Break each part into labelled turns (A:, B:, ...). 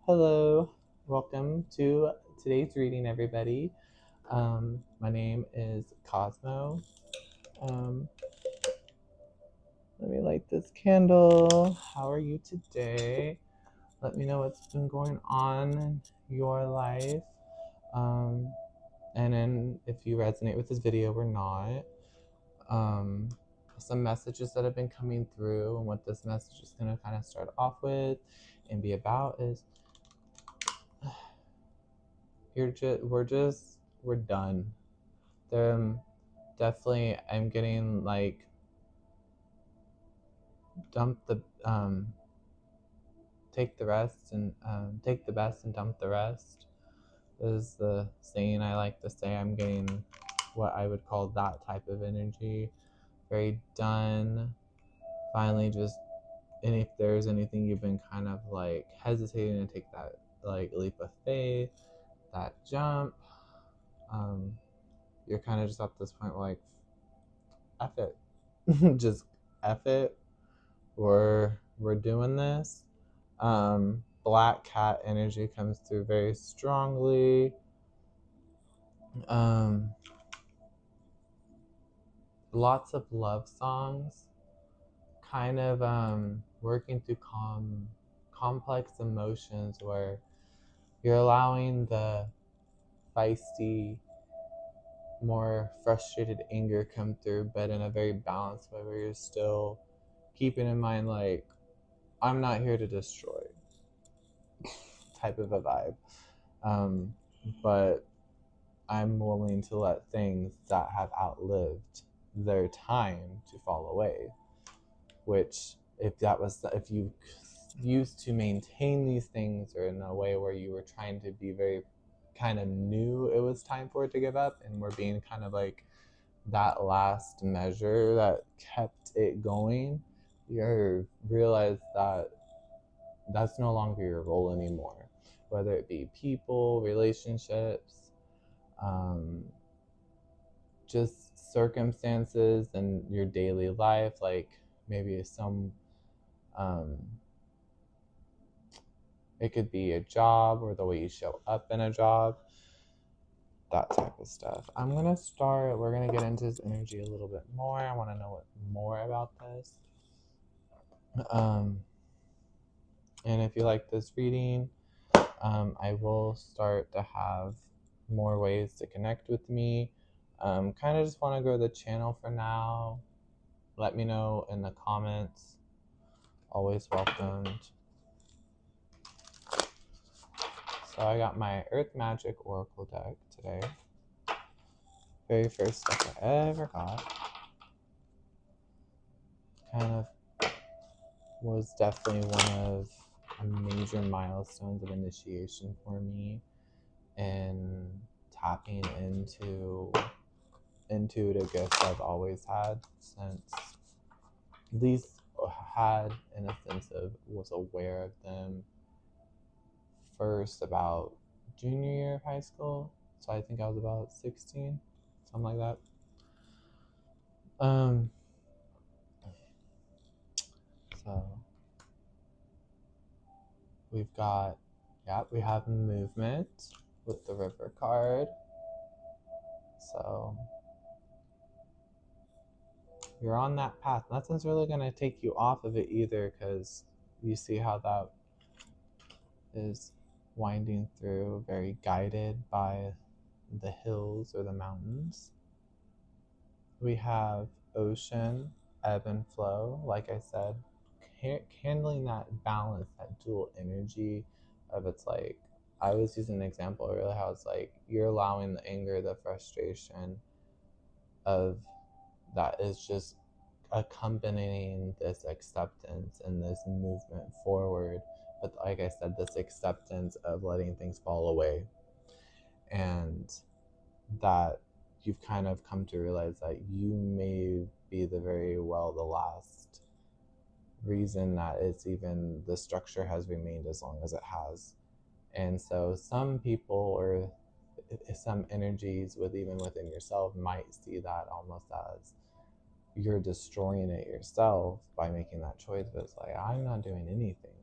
A: Hello, welcome to today's reading, everybody. My name is Cosmo. Um, Let me light this candle. How are you today? Let me know what's been going on in your life. Um, and then if you resonate with this video or not. Um, some messages that have been coming through, and what this message is going to kind of start off with and be about is we're done. Definitely I'm getting like dump the take the rest and take the best and dump the rest is the saying I like to say. I'm getting what I would call that type of energy. Very done. Finally just, and if there's anything you've been kind of like hesitating to take that like leap of faith, that jump, you're kind of just at this point like F it. Just F it. We're doing this. Black cat energy comes through very strongly. Lots of love songs, kind of working through complex emotions where you're allowing the feisty, more frustrated anger come through, but in a very balanced way where you're still keeping in mind like, I'm not here to destroy type of a vibe. But I'm willing to let things that have outlived their time to fall away. Which, if you used to maintain these things, or in a way where you were trying to be very kind of knew it was time for it to give up, and we're being kind of like that last measure that kept it going, you realize that that's no longer your role anymore. Whether it be people, relationships, just circumstances in your daily life, like maybe it could be a job or the way you show up in a job, that type of stuff. We're gonna get into his energy a little bit more. I want to know more about this. And if you like this reading, I will start to have more ways to connect with me. Kind of just want to grow the channel for now. Let me know in the comments. Always welcomed. So I got my Earth Magic Oracle deck today. Very first deck I ever got. Kind of was definitely one of major milestones of initiation for me, and tapping into intuitive gifts I've always had since, at least had in a sense of, was aware of them first about junior year of high school. So I think I was about 16, something like that. So we have movement with the river card. So you're on that path. Nothing's really going to take you off of it either, because you see how that is winding through, very guided by the hills or the mountains. We have ocean, ebb and flow, like I said, handling that balance, that dual energy of, it's like, I was using an example earlier how it's like you're allowing the anger, the frustration of that is just accompanying this acceptance and this movement forward. But like I said, this acceptance of letting things fall away, and that you've kind of come to realize that you may be the last reason that it's even, the structure has remained as long as it has. And so some people, or some energies even within yourself, might see that almost as you're destroying it yourself by making that choice. But it's like, I'm not doing anything.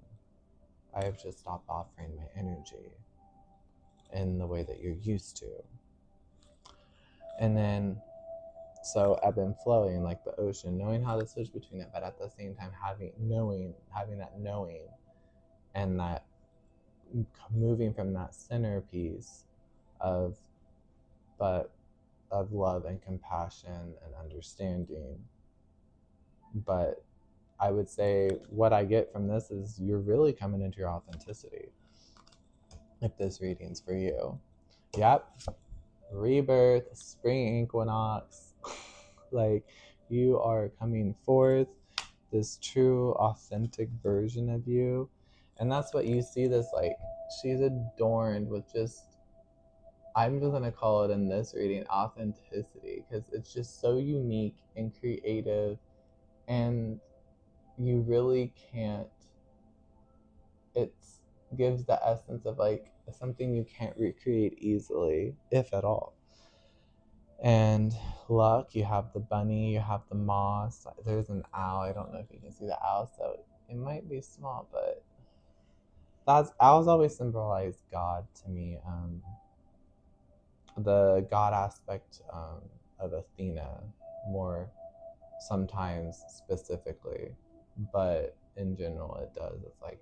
A: I have just stopped offering my energy in the way that you're used to. And then, so ebb and flowing like the ocean, knowing how to switch between it, but at the same time having that knowing, and that moving from that centerpiece of, but of love and compassion and understanding. But I would say what I get from this is you're really coming into your authenticity if this reading's for you. Yep. Rebirth, spring equinox. Like, you are coming forth, this true, authentic version of you. And that's what you see this, like, she's adorned with just, I'm just going to call it in this reading authenticity, because it's just so unique and creative, and you really can't, it gives the essence of like something you can't recreate easily, if at all. And luck, you have the bunny, you have the moss, there's an owl. I don't know if you can see the owl, so it might be small, but owls always symbolize God to me. The God aspect of Athena, more sometimes specifically, but in general it does. It's like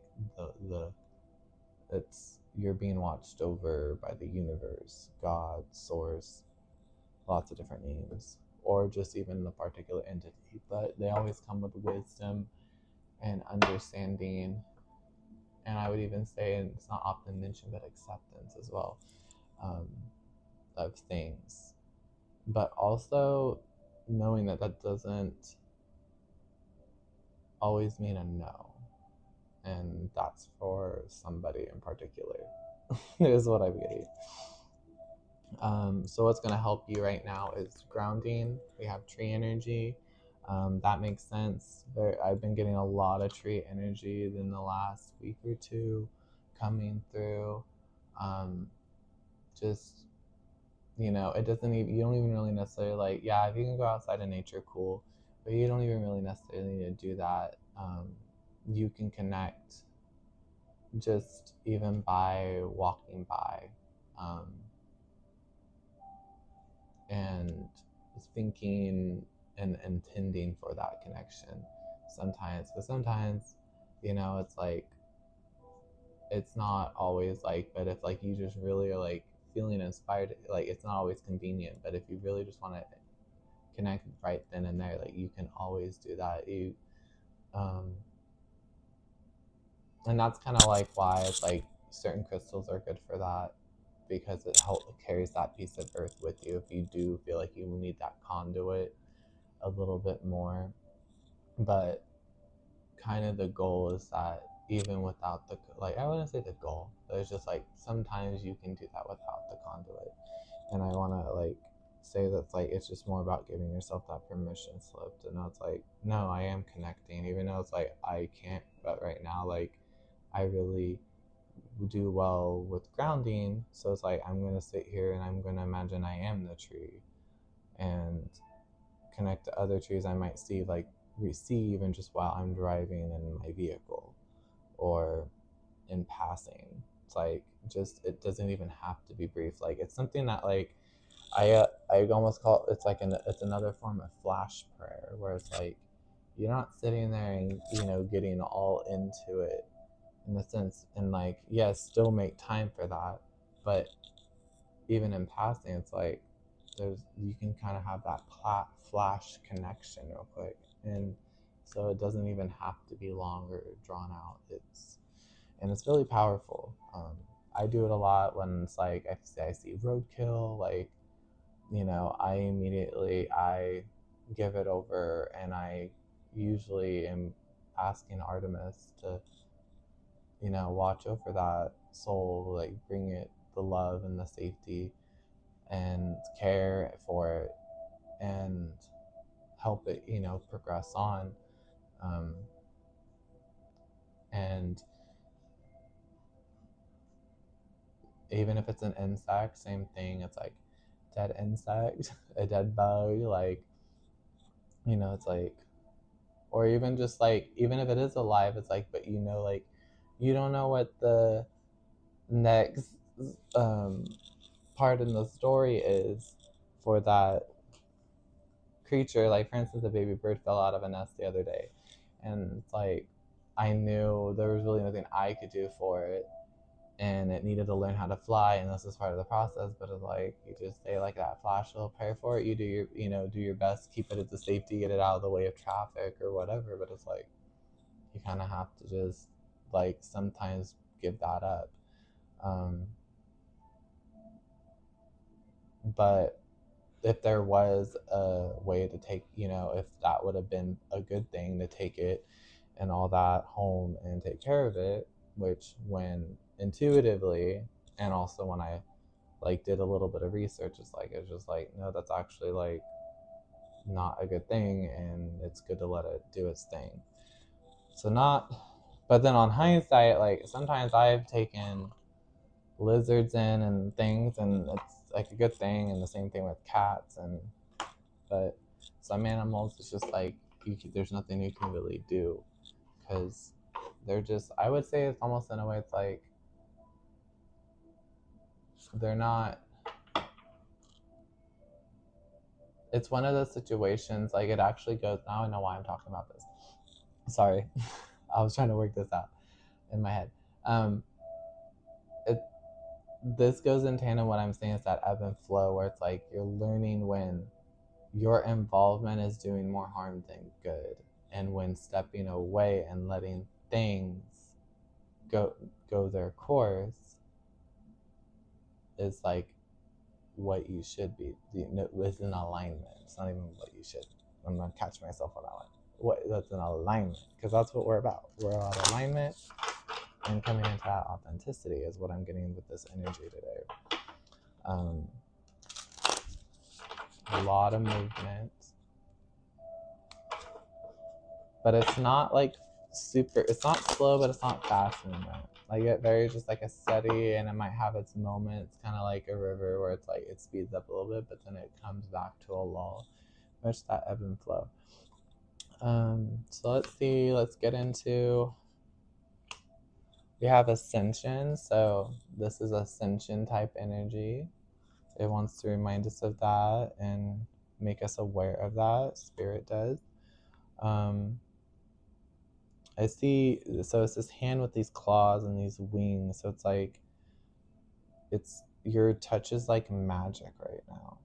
A: it's you're being watched over by the universe, God, source, lots of different names, or just even the particular entity. But they always come with wisdom and understanding, and I would even say, and it's not often mentioned, but acceptance as well, of things. But also knowing that that doesn't always mean a no. And that's for somebody in particular, is what I'm getting. So what's going to help you right now is grounding. We have tree energy. That makes sense. I've been getting a lot of tree energy in the last week or two coming through. Just, it doesn't even, you don't even really necessarily, like, yeah, if you can go outside in nature, cool, but you don't even really necessarily need to do that. You can connect just even by walking by, and thinking and intending for that connection sometimes. But sometimes, it's like, it's not always like, but if like you just really are like feeling inspired, like it's not always convenient, but if you really just want to connect right then and there, like you can always do that. And that's kind of like why it's like certain crystals are good for that, because it carries that piece of earth with you if you do feel like you need that conduit a little bit more. But kind of the goal is that even without the, like, I wouldn't say the goal, but it's just like sometimes you can do that without the conduit. And I want to like say that's like, it's just more about giving yourself that permission slip to know it's like, no, I am connecting, even though it's like I can't, but right now, like, I really do well with grounding. So it's like, I'm going to sit here and I'm going to imagine I am the tree and connect to other trees I might see, like receive, and just while I'm driving in my vehicle or in passing. It's like, just, it doesn't even have to be brief. Like, it's something that like I almost call it, it's like it's another form of flash prayer, where it's like you're not sitting there and getting all into it in the sense, and like, yes, still make time for that, but even in passing, it's like you can kind of have that flash connection real quick, and so it doesn't even have to be long or drawn out. It's really powerful. I do it a lot when it's like I see roadkill, like, I give it over, and I usually am asking Artemis to watch over that soul, like bring it the love and the safety and care for it, and help it progress on. And even if it's an insect, same thing. It's like dead insect, a dead bug, like, it's like, or even just like, even if it is alive, it's like, but like, you don't know what the next part in the story is for that creature. Like, for instance, a baby bird fell out of a nest the other day, and it's like I knew there was really nothing I could do for it, and it needed to learn how to fly, and this is part of the process. But it's like, you just say like that flash little prayer for it. You do your, do your best, keep it at the safety, get it out of the way of traffic or whatever. But it's like, you kind of have to just like sometimes give that up. But if there was a way to take, if that would have been a good thing to take it and all that home and take care of it, which when intuitively, and also when I like did a little bit of research, it's just like, no, that's actually like not a good thing, and it's good to let it do its thing. So not, but then on hindsight, like sometimes I've taken lizards in and things, and it's like a good thing, and the same thing with cats. But some animals, it's just like there's nothing you can really do, because they're just, I would say it's almost in a way, it's like they're not, it's one of those situations, like it actually goes, now I know why I'm talking about this, sorry. I was trying to work this out in my head. it this goes in tandem, what I'm saying is that ebb and flow, where it's like you're learning when your involvement is doing more harm than good, and when stepping away and letting things go their course is like what you should be. It's an alignment. It's not even what you should. I'm gonna catch myself on that one. That's an alignment, because that's what we're about. We're about alignment, and coming into that authenticity is what I'm getting with this energy today. A lot of movement, but it's not like super, it's not slow, but it's not fast movement. Like it very just like a steady, and it might have its moments, kind of like a river where it's like it speeds up a little bit, but then it comes back to a lull. Much that ebb and flow. So let's see, let's get into, we have ascension. So this is ascension type energy. It wants to remind us of that and make us aware of that. Spirit does. I see, so it's this hand with these claws and these wings. So it's like, your touch is like magic right now.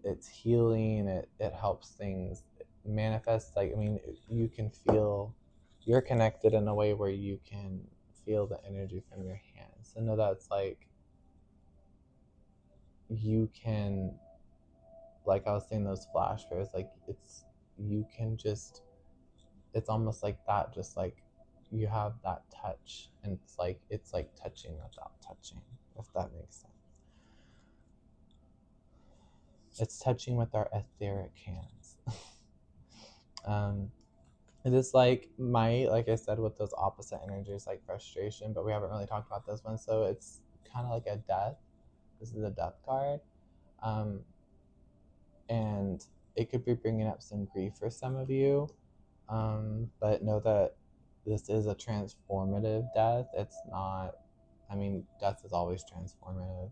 A: It's healing. It helps things manifest. Like, I mean, you can feel, you're connected in a way where you can feel the energy from your hands. So know that it's like, you can, like I was saying, those flash fairs, like you can just, it's almost like that, just like you have that touch, and it's like touching without touching, if that makes sense. It's touching with our etheric hands. It is like like I said, with those opposite energies, like frustration, but we haven't really talked about this one. So it's kind of like a death. This is a death card. And it could be bringing up some grief for some of you. But know that this is a transformative death. It's not, I mean, death is always transformative,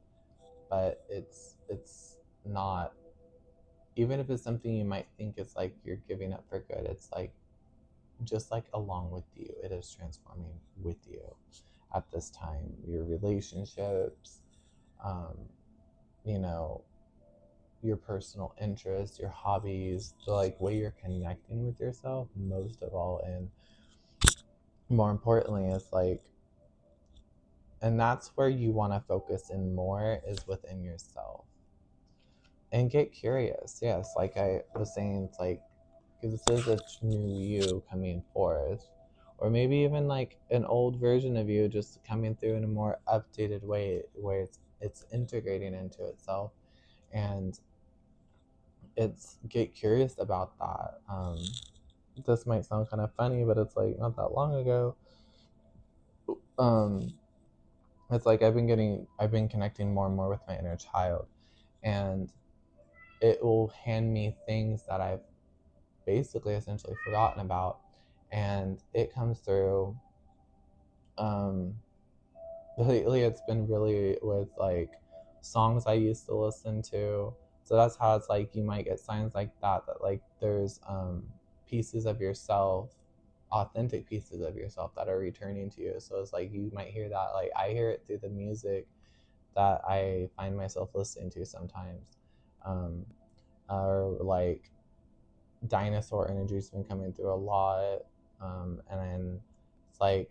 A: but it's not, even if it's something you might think it's like you're giving up for good, it's like, just like along with you, it is transforming with you at this time. Your relationships, your personal interests, your hobbies, the like way you're connecting with yourself, most of all, and more importantly, is like, and that's where you want to focus in more, is within yourself, and get curious. Yes, like I was saying, it's like, because this is a new you coming forth, or maybe even like an old version of you just coming through in a more updated way, where it's integrating into itself, and it's, get curious about that. This might sound kind of funny, but it's like not that long ago. It's like I've been connecting more and more with my inner child, and it will hand me things that I've basically essentially forgotten about, and it comes through um lately it's been really with like songs I used to listen to. So that's how it's like you might get signs like that like there's pieces of yourself, authentic pieces of yourself that are returning to you. So it's like you might hear that, like I hear it through the music that I find myself listening to sometimes. Um, or like dinosaur energy's been coming through a lot. And then it's like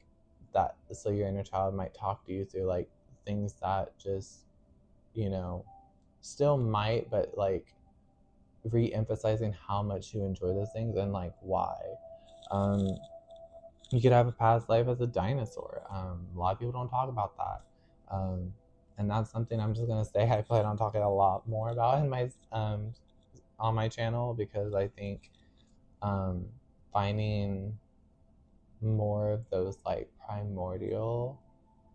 A: that, so your inner child might talk to you through like things that just, you know, still might, but like re-emphasizing how much you enjoy those things and like why. Um, you could have a past life as a dinosaur. A lot of people don't talk about that. And that's something I'm just gonna say I plan on talking a lot more about in my on my channel, because I think um, finding more of those like primordial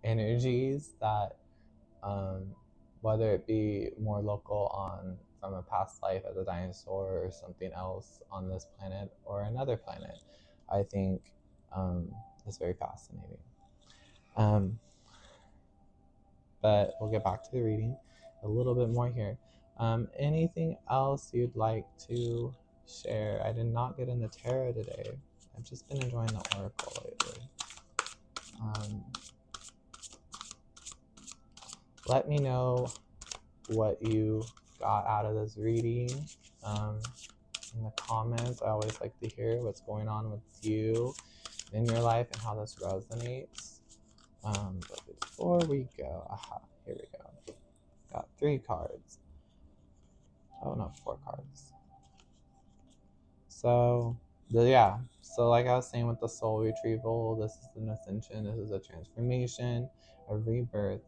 A: energies that, um, whether it be more local on from a past life as a dinosaur or something else on this planet or another planet, I think is very fascinating. Um, but we'll get back to the reading a little bit more here. Anything else you'd like to share? I did not get in the tarot today. I've just been enjoying the oracle lately. Let me know what you got out of this reading in the comments. I always like to hear what's going on with you in your life and how this resonates. But before we go, here we go. Got 3 cards. Oh no, 4 cards. So like I was saying with the soul retrieval, this is an ascension, this is a transformation, a rebirth.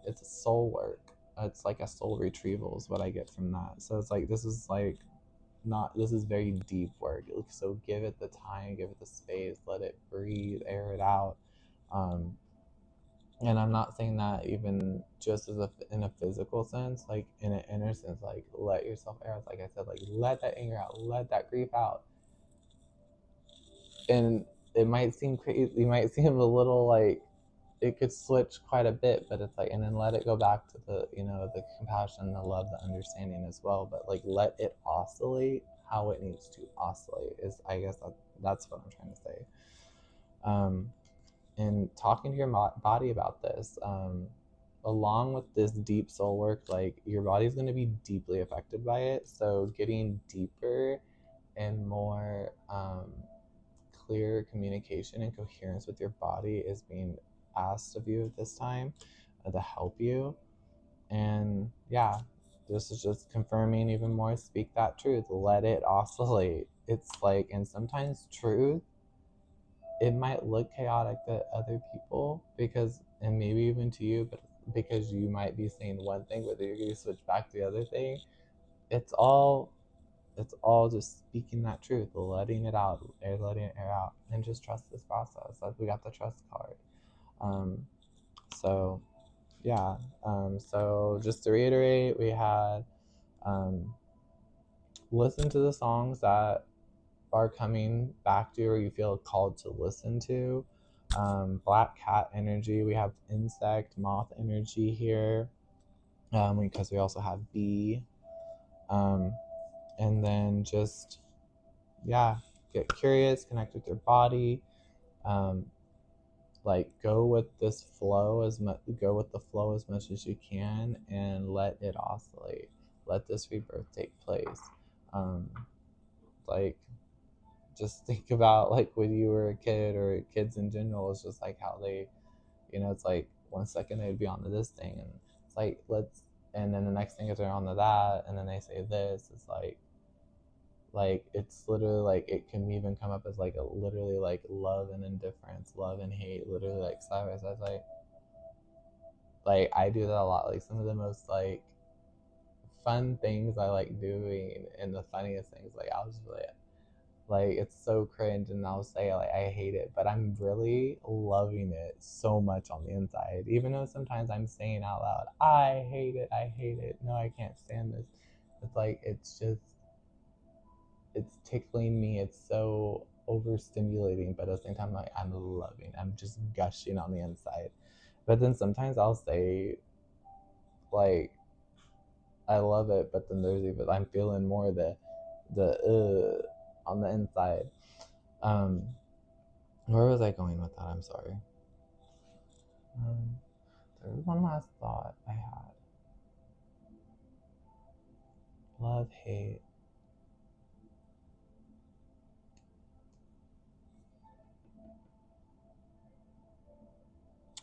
A: It's a soul work. It's like a soul retrieval is what I get from that. So it's like this is very deep work. So give it the time, give it the space, let it breathe, air it out. And I'm not saying that even just in a physical sense, like in an inner sense, like let yourself air. Like I said, like let that anger out, let that grief out. And it might seem crazy, it might seem a little like it could switch quite a bit, but it's like, and then let it go back to the, the compassion, the love, the understanding as well. But like let it oscillate how it needs to oscillate is, I guess that's what I'm trying to say. And talking to your body about this, along with this deep soul work, like your body's going to be deeply affected by it. So getting deeper and more clear communication and coherence with your body is being asked of you at this time to help you. And yeah, this is just confirming even more, speak that truth, let it oscillate. It's like, and sometimes truth, it might look chaotic to other people, because, and maybe even to you, but because you might be saying one thing but you're going to switch back to the other thing. It's all just speaking that truth, letting it out, letting it air out, and just trust this process. Like we got the trust card. So yeah. So just to reiterate, we had listen to the songs that are coming back to you or you feel called to listen to. Black cat energy. We have insect, moth energy here, because we also have bee. And then just, get curious, connect with your body. Like go with the flow as much as you can, and let it oscillate. Let this rebirth take place. Like just think about like when you were a kid, or kids in general. It's just like how they, it's like 1 second they'd be onto this thing, and it's like and then the next thing is they're onto that, and then they say this. It's like it's literally like it can even come up as like a literally like love and indifference, love and hate, literally like side by side. Like I do that a lot. Like some of the most like fun things I like doing, and the funniest things, like I'll just like it's so cringe, and I'll say like I hate it, but I'm really loving it so much on the inside, even though sometimes I'm saying out loud, I hate it, no, I can't stand this. It's like it's tickling me. It's so overstimulating, but at the same time, like, I'm loving, I'm just gushing on the inside. But then sometimes I'll say, like, I love it, but then there's even, I'm feeling more the on the inside. Um, where was I going with that? I'm sorry. There was one last thought I had. Love, hate.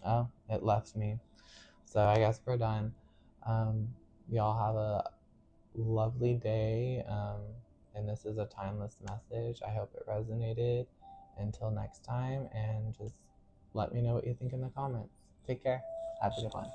A: Oh, it left me. So I guess we're done. Um, y'all have a lovely day. And this is a timeless message. I hope it resonated. Until next time, and just let me know what you think in the comments. Take care. Have a good one.